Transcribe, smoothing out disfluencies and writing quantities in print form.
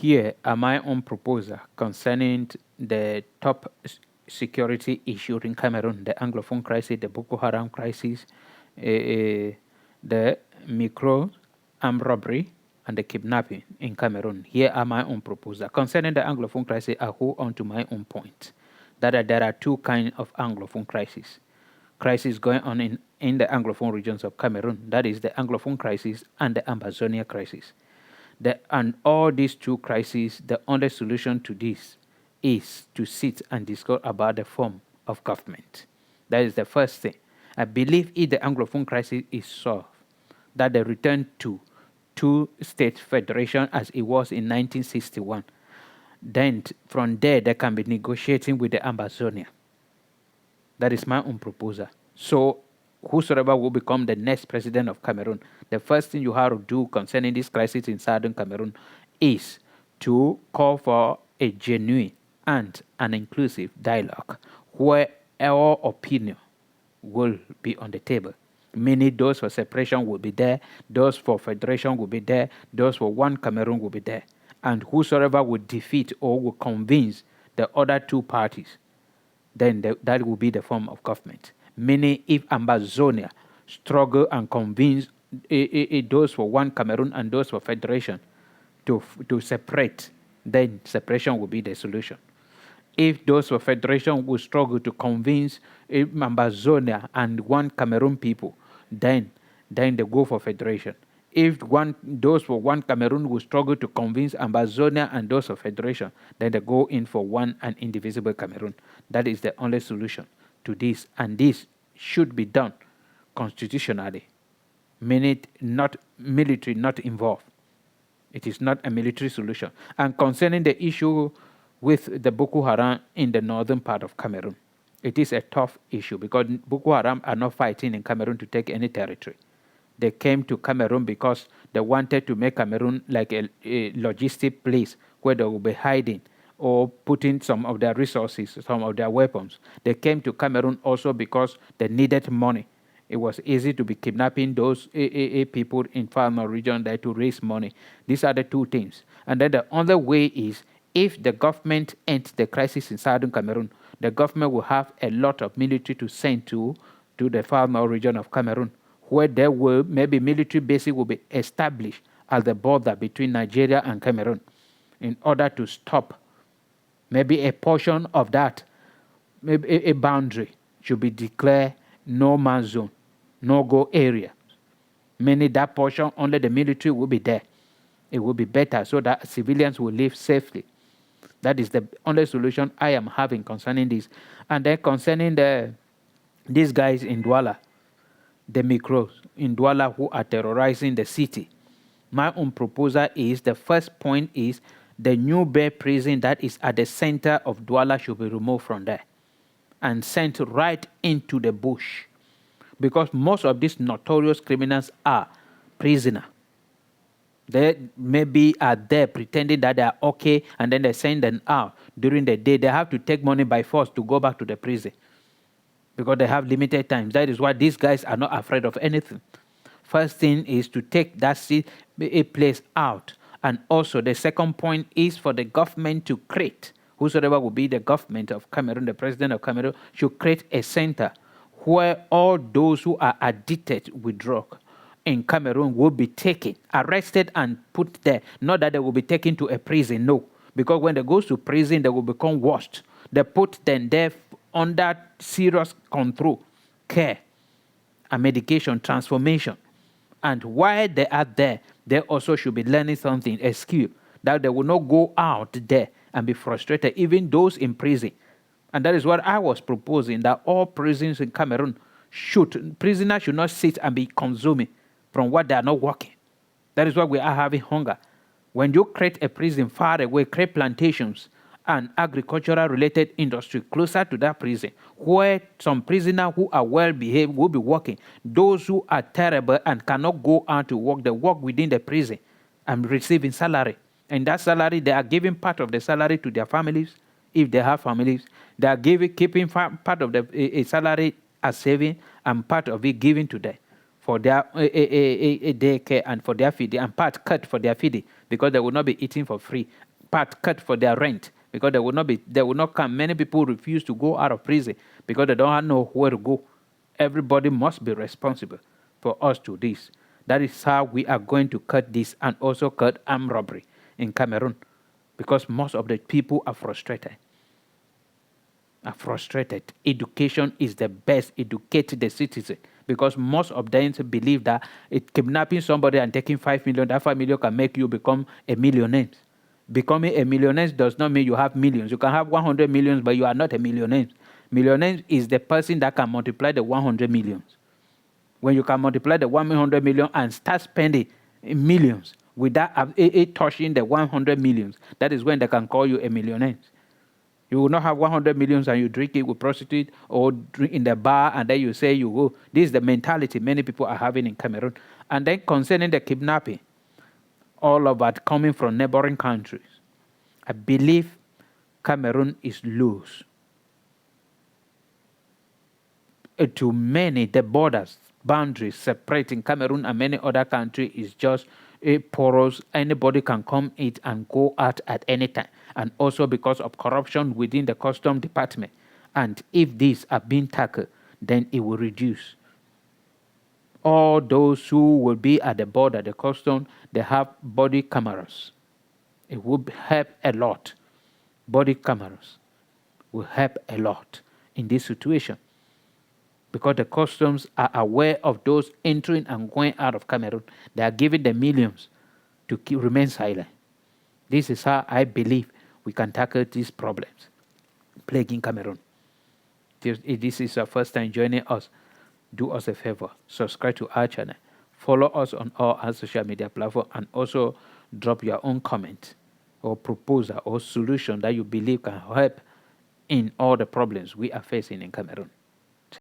Here are my own proposal concerning the top security issue in Cameroon, the Anglophone crisis, the Boko Haram crisis, the micro armed robbery, and the kidnapping in Cameroon. Here are my own proposal. Concerning the Anglophone crisis, I hold on to my own point, that there are two kinds of Anglophone crises. Crisis going on in the Anglophone regions of Cameroon, that is the Anglophone crisis and the Ambazonia crisis. And all these two crises, the only solution to this is to sit and discuss about the form of government. That is the first thing. I believe if the Anglophone crisis is solved, that the return to two-state federation as it was in 1961, then from there can be negotiating with the Ambazonia. That is my own proposal. So whosoever will become the next president of Cameroon, the first thing you have to do concerning this crisis in southern Cameroon is to call for a genuine and an inclusive dialogue where our opinion will be on the table. Meaning those for separation will be there, those for federation will be there, those for one Cameroon will be there. And whosoever will defeat or will convince the other two parties, then that will be the form of government. Meaning if Ambazonia struggle and convince those for one Cameroon and those for federation to separate, then separation will be the solution. If those for federation will struggle to convince Ambazonia and one Cameroon people, then they go for federation. If those for one Cameroon will struggle to convince Ambazonia and those for federation, then they go in for one and indivisible Cameroon. That is the only solution to this, and this should be done constitutionally, meaning not military, not involved. It is not a military solution. And concerning the issue with the Boko Haram in the northern part of Cameroon, it is a tough issue because Boko Haram are not fighting in Cameroon to take any territory. They came to Cameroon because they wanted to make Cameroon like a logistic place where they will be hiding or putting some of their resources, some of their weapons. They came to Cameroon also because they needed money. It was easy to be kidnapping those people in farmer region there to raise money. These are the two things. And then the other way is if the government ends the crisis in southern Cameroon, the government will have a lot of military to send to the farmer region of Cameroon, where there will maybe military bases will be established at the border between Nigeria and Cameroon in order to stop maybe a portion of that, maybe a boundary should be declared no man's zone, no-go area. Meaning that portion, only the military will be there. It will be better so that civilians will live safely. That is the only solution I am having concerning this. And then concerning these guys in Douala, the micros in Douala who are terrorizing the city, my own proposal is the first point is the new Bay prison that is at the center of Douala should be removed from there and sent right into the bush, because most of these notorious criminals are prisoners. They maybe are there pretending that they are okay, and then they send them out during the day. They have to take money by force to go back to the prison because they have limited time. That is why these guys are not afraid of anything. First thing is to take that place out. And also the second point is for the government to create, whosoever will be the government of Cameroon, the president of Cameroon, should create a center where all those who are addicted with drug in Cameroon will be taken, arrested and put there. Not that they will be taken to a prison, no. Because when they go to prison, they will become washed. They put them there under serious control, care, and medication, transformation. And while they are there, they also should be learning something, a skill, that they will not go out there and be frustrated, even those in prison. And that is what I was proposing, that all prisons in Cameroon prisoners should not sit and be consuming from what they are not working. That is why we are having hunger. When you create a prison far away, create plantations and agricultural related industry closer to that prison, where some prisoners who are well behaved will be working. Those who are terrible and cannot go out to work, they work within the prison and receiving salary. And that salary, they are giving part of the salary to their families, if they have families. They are keeping part of the salary as saving and part of it given to them for their daycare and for their feeding, and part cut for their feeding because they will not be eating for free. Part cut for their rent because they will not come. Many people refuse to go out of prison because they don't know where to go. Everybody must be responsible for us to this. That is how we are going to cut this and also cut armed robbery in Cameroon because most of the people are frustrated. Education is the best. Educate the citizen because most of them believe that kidnapping somebody and taking 5 million, that 5 million can make you become a millionaire. Becoming a millionaire does not mean you have millions. You can have 100 millions, but you are not a millionaire. Millionaire is the person that can multiply the 100 millions. When you can multiply the 100 million and start spending millions without touching the 100 millions, that is when they can call you a millionaire. You will not have 100 millions and you drink it with prostitute or drink in the bar and then you say you go. This is the mentality many people are having in Cameroon. And then concerning the kidnapping, all of that coming from neighboring countries, I believe Cameroon is loose. To many, the borders, boundaries separating Cameroon and many other countries is just a porous. Anybody can come in and go out at any time. And also because of corruption within the custom department. And if these are being tackled, then it will reduce. All those who will be at the border, the custom, they have body cameras. It will help a lot. Body cameras will help a lot in this situation because the customs are aware of those entering and going out of Cameroon. They are giving the millions to remain silent. This is how I believe we can tackle these problems plaguing Cameroon. If this is your first time joining us, do us a favor, subscribe to our channel, follow us on all our social media platforms, and also drop your own comment or proposal or solution that you believe can help in all the problems we are facing in Cameroon.